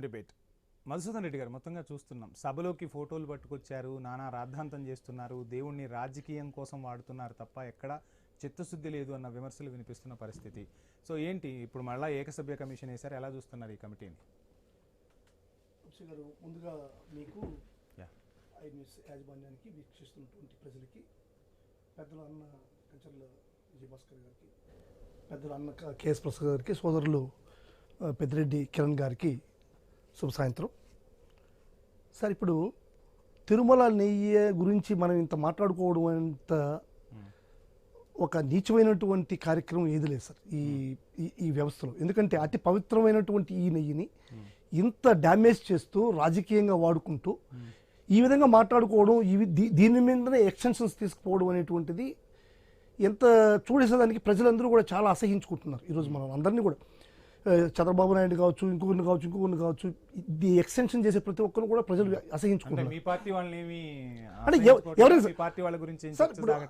Debate Madhusudan Reddy గారు మొత్తంగా చూస్తున్నాం. సభలోకి ఫోటోలు పట్టుకొచ్చారు, నానా రాద్ధాంతం చేస్తున్నారు, దేవుణ్ణి రాజకీయం కోసం వాడుతున్నారు తప్ప ఎక్కడ చిత్తశుద్ధి లేదు అన్న విమర్శలు వినిపిస్తున్న పరిస్థితి. సో ఏంటి ఇప్పుడు మళ్ళీ ఏకసభ్య కమిషన్ వేశారు, ఎలా చూస్తున్నారు ఈ కమిటీని? గారు ముందుగా మీకు ఐ న్యూస్ యాజమాన్యానికి వీక్షిస్తున్నటువంటి ప్రజలకి, పెద్దల అన్న కంచర్ల విజయభాస్కర్ గారికి, పెద్దల అన్న కేఎస్ ప్రసాద్ గారికి, సోదరులు పెద్దిరెడ్డి కిరణ్ గారికి శుభ సాయంత్రం. సార్, ఇప్పుడు తిరుమల నెయ్యి గురించి మనం ఇంత మాట్లాడుకోవడం అంత ఒక నీచమైనటువంటి కార్యక్రమం ఏది లేదు సార్ ఈ వ్యవస్థలో. ఎందుకంటే అతి పవిత్రమైనటువంటి ఈ నెయ్యిని ఇంత డ్యామేజ్ చేస్తూ రాజకీయంగా వాడుకుంటూ ఈ విధంగా మాట్లాడుకోవడం, దీని మీదనే ఎక్స్టెన్షన్స్ తీసుకుపోవడం అనేటువంటిది ఎంత చూడేసేదానికి ప్రజలందరూ కూడా చాలా అసహించుకుంటున్నారు. ఈరోజు మనం అందరినీ కూడా చంద్రబాబు నాయుడు కావచ్చు, ఇంకొకరిని కావచ్చు, ఇది ఎక్స్టెన్షన్ చేసే ప్రతి ఒక్కరు కూడా ప్రజలు అసహించుకుంటున్నారు.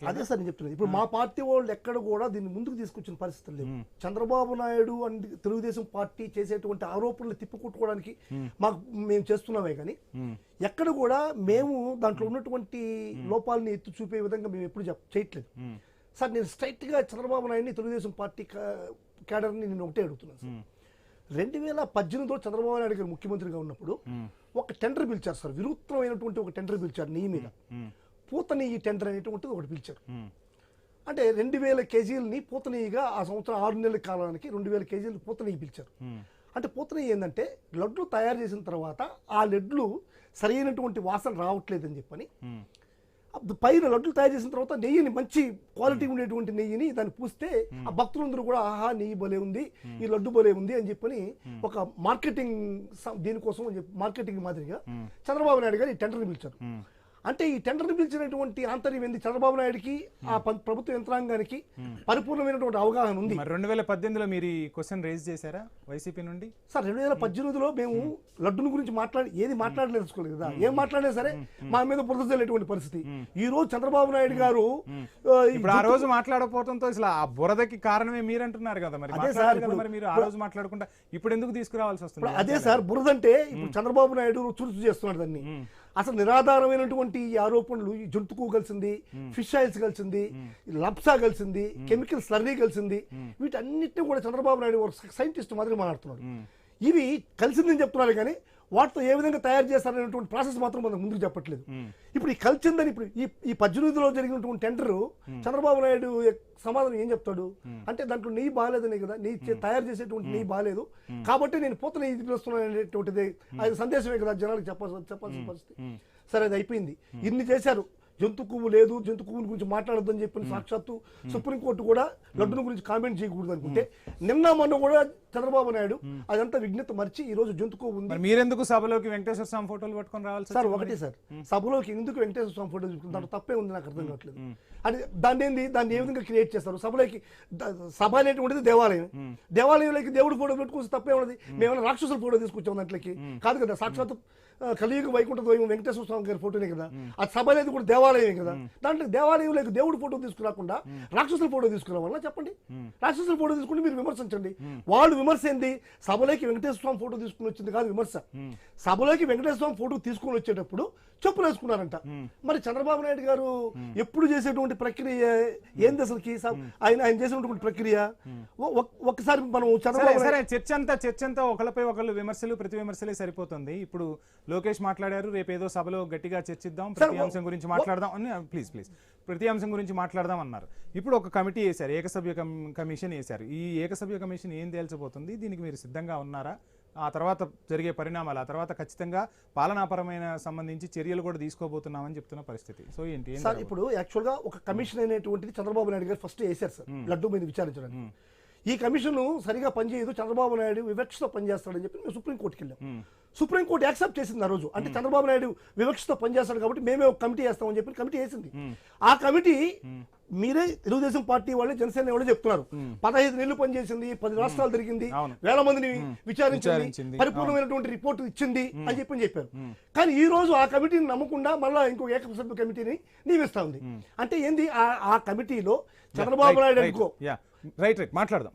అదే సార్ నేను చెప్తున్నాను. ఇప్పుడు మా పార్టీ వాళ్ళు ఎక్కడ కూడా దీన్ని ముందుకు తీసుకొచ్చిన పరిస్థితులు లేవు. చంద్రబాబు నాయుడు అండ్ తెలుగుదేశం పార్టీ చేసేటువంటి ఆరోపణలు తిప్పికొట్టుకోవడానికి మేము చేస్తున్నామే కానీ ఎక్కడ కూడా మేము దాంట్లో ఉన్నటువంటి లోపాలని ఎత్తి చూపే విధంగా మేము ఎప్పుడు చేయట్లేదు సార్. నేను స్ట్రైట్గా చంద్రబాబు నాయుడిని, తెలుగుదేశం పార్టీ క్యాడర్ని నేను ఒకటే అడుగుతున్నాను సార్. 2018లో చంద్రబాబు నాయుడు గారు ముఖ్యమంత్రిగా ఉన్నప్పుడు ఒక టెండర్ పిలిచారు సార్, వినూత్నమైనటువంటి ఒక టెండర్ పిలిచారు నెయ్యి మీద. పూత నెయ్యి టెండర్ అనేటువంటిది ఒకటి పిలిచారు. అంటే 2000 కేజీలని పూత నెయ్యిగా ఆ సంవత్సరం 6 నెలల కాలానికి 2000 కేజీలు పూత నెయ్యి పిలిచారు. అంటే పూత నెయ్యి ఏంటంటే లడ్లు తయారు చేసిన తర్వాత ఆ లడ్లు సరైనటువంటి వాసన రావట్లేదని చెప్పని పైన లడ్లు తయారు చేసిన తర్వాత నెయ్యిని, మంచి క్వాలిటీ ఉండేటువంటి నెయ్యిని దాన్ని పూస్తే ఆ భక్తులందరూ కూడా ఆహా నెయ్యి భలే ఉంది, ఈ లడ్డు భలే ఉంది అని చెప్పని ఒక మార్కెటింగ్ దీనికోసం మార్కెటింగ్ మాదిరిగా చంద్రబాబు నాయుడు గారు ఈ టెండర్ని పిలిచారు. అంటే ఈ టెండర్ని పిలిచినటువంటి ఆంతర్యం ఏంది? చంద్రబాబు నాయుడుకి ఆ ప్రభుత్వ యంత్రాంగానికి పరిపూర్ణమైనటువంటి అవగాహన ఉంది. 2018లో మీరు ఈ క్వశ్చన్ రేజ్ చేశారా వైసీపీ నుండి? సార్, 2018లో మేము లడ్డును గురించి ఏది మాట్లాడలేదుకోలేదు కదా. ఏం మాట్లాడినా సరే మా మీద బురద చల్లేటువంటి పరిస్థితి. ఈ రోజు చంద్రబాబు నాయుడు గారు ఇప్పుడు ఆ రోజు మాట్లాడకపోవడంతో అసలు ఆ బురదకి కారణమే మీరు అంటున్నారు కదా. మరి అదే సార్, మరి మీరు ఆ రోజు మాట్లాడకుండా ఇప్పుడు ఎందుకు తీసుకురావాల్సి వస్తుంది? అదే సార్, బురద అంటే ఇప్పుడు చంద్రబాబు నాయుడు చురుచు చేస్తున్నాడు దాన్ని. అసలు నిరాధారమైనటువంటి ఈ ఆరోపణలు, ఈ జంతుకు కలిసింది, ఫిష్ ఆయిల్స్ కలిసింది, లప్సా కలిసింది, కెమికల్ స్లర్రీ కలిసింది, వీటన్నిటిని కూడా చంద్రబాబు నాయుడు సైంటిస్ట్ మాదిరి మాట్లాడుతున్నాడు. ఇవి కలిసిందని చెప్తున్నారు కానీ వాటితో ఏ విధంగా తయారు చేస్తారనేటువంటి ప్రాసెస్ మాత్రం మనం ముందుకు చెప్పట్లేదు. ఇప్పుడు ఈ కలిసిందని ఇప్పుడు ఈ 18లో జరిగినటువంటి టెండర్ చంద్రబాబు నాయుడు సమాధానం ఏం చెప్తాడు అంటే దాంట్లో నెయ్యి బాగాలేదనే కదా, నెయ్యి తయారు చేసేటువంటి నెయ్యి బాగాలేదు కాబట్టి నేను పూత నెయ్యి పిలుస్తున్నాను అనేటువంటిది అది సందేశమే కదా జనాలకు చెప్పాల్సిన పరిస్థితి. సరే, అది అయిపోయింది. ఇన్ని చేశారు. జంతు కొవ్వు లేదు, జంతు కొవ్వుల గురించి మాట్లాడొద్దని చెప్పిన సాక్షాత్తు సుప్రీంకోర్టు కూడా లడ్డును గురించి కామెంట్ చేయకూడదు అనుకుంటే నిన్న మొన్న కూడా చంద్రబాబు నాయుడు అదంతా విజ్ఞత మర్చి ఈ రోజు జంతు కొవ్వు ఉంది. మీరెందుకు సభలోకి వెంకటేశ్వర స్వామి ఫోటోలు పట్టుకొని రావాలి సార్? ఒకటే సార్, సభలోకి ఎందుకు వెంకటేశ్వర స్వామి ఫోటోలు చూసుకుంటారు? దాంట్లో తప్పే ఉంది, నాకు అర్థం కావట్లేదు. అది దాన్ని ఏ విధంగా క్రియేట్ చేస్తారు? సభ అనేటువంటిది దేవాలయం. దేవాలయంలోకి దేవుడు ఫోటో పెట్టుకోవచ్చు, తప్పే ఉన్నది. మేమైనా రాక్షసుల ఫోటో తీసుకొచ్చాము దాంట్లోకి? కాదు కదా. సాక్షాత్ కలియుగ వైకుంఠ ద్వయం వెంకటేశ్వర స్వామి గారి ఫోటోనే కదా. ఆ సభ అనేది కూడా దేవాలయమే కదా. దాంట్లో దేవాలయంలోకి దేవుడు ఫోటో తీసుకురాకుండా రాక్షసుల ఫోటో తీసుకురావాలన్నా చెప్పండి. రాక్షసుల ఫోటో తీసుకుంటే మీరు విమర్శించండి. వాళ్ళు విమర్శ ఏంది? సభలోకి వెంకటేశ్వర స్వామి ఫోటో తీసుకుని వచ్చింది కాదు విమర్శ. సభలోకి వెంకటేశ్వర స్వామి ఫోటో తీసుకుని వచ్చేటప్పుడు చెప్పులు వేసుకున్నారంట. మరి చంద్రబాబు నాయుడు గారు ఎప్పుడు చేసేటువంటి ప్రక్రియ ఏంది అసలుకి? ఆయన చేసినటువంటి ప్రక్రియ ఒక్కసారి మనం చర్చ అంతా ఒకళ్ళపై ఒకళ్ళు విమర్శలు, ప్రతి విమర్శలే సరిపోతుంది. ఇప్పుడు లోకేష్ మాట్లాడారు, రేపు ఏదో సభలో గట్టిగా చర్చిద్దాం, ప్రతి అంశం గురించి మాట్లాడదాం అని ప్లీజ్ ప్రతి అంశం గురించి మాట్లాడదాం అన్నారు. ఇప్పుడు ఒక కమిటీ వేశారు, ఏకసభ్య కమిషన్ వేశారు. ఈ ఏకసభ్య కమిషన్ ఏం తేల్చబోతుంది? దీనికి మీరు సిద్ధంగా ఉన్నారా? ఆ తర్వాత జరిగే పరిణామాలు, ఆ తర్వాత ఖచ్చితంగా పాలనాపరమైన సంబంధించి చర్యలు కూడా తీసుకోబోతున్నామని చెప్తున్న పరిస్థితి. సో ఏంటి సార్? ఇప్పుడు యాక్చువల్గా ఒక కమిషన్ అనేటువంటిది చంద్రబాబు నాయుడు గారు ఫస్ట్ వేశారు సార్ లడ్డు మీద విచారించడానికి. ఈ కమిషన్ సరిగా పనిచేయదు, చంద్రబాబు నాయుడు వివక్షతో పనిచేస్తాడని చెప్పి మేము సుప్రీంకోర్టుకి వెళ్ళాం. సుప్రీంకోర్టు యాక్సెప్ట్ చేసింది ఆ రోజు. అంటే చంద్రబాబు నాయుడు వివక్షతో పనిచేస్తాడు కాబట్టి మేమే ఒక కమిటీ వేస్తామని చెప్పి కమిటీ వేసింది. ఆ కమిటీ మీరే తెలుగుదేశం పార్టీ వాళ్ళే, జనసేన వాళ్ళే చెప్తున్నారు 15 నెలలు పనిచేసింది, 10 రాష్ట్రాలు తిరిగింది, వేల మందిని విచారించింది, పరిపూర్ణమైనటువంటి రిపోర్టు ఇచ్చింది అని చెప్పారు. కానీ ఈ రోజు ఆ కమిటీని నమ్మకుండా మళ్ళీ ఇంకో ఏకసభ్య కమిటీని నియమిస్తా ఉంది. అంటే ఏంది? ఆ కమిటీలో చంద్రబాబు నాయుడు అనుకో రైట్ మాట్లాడదాం.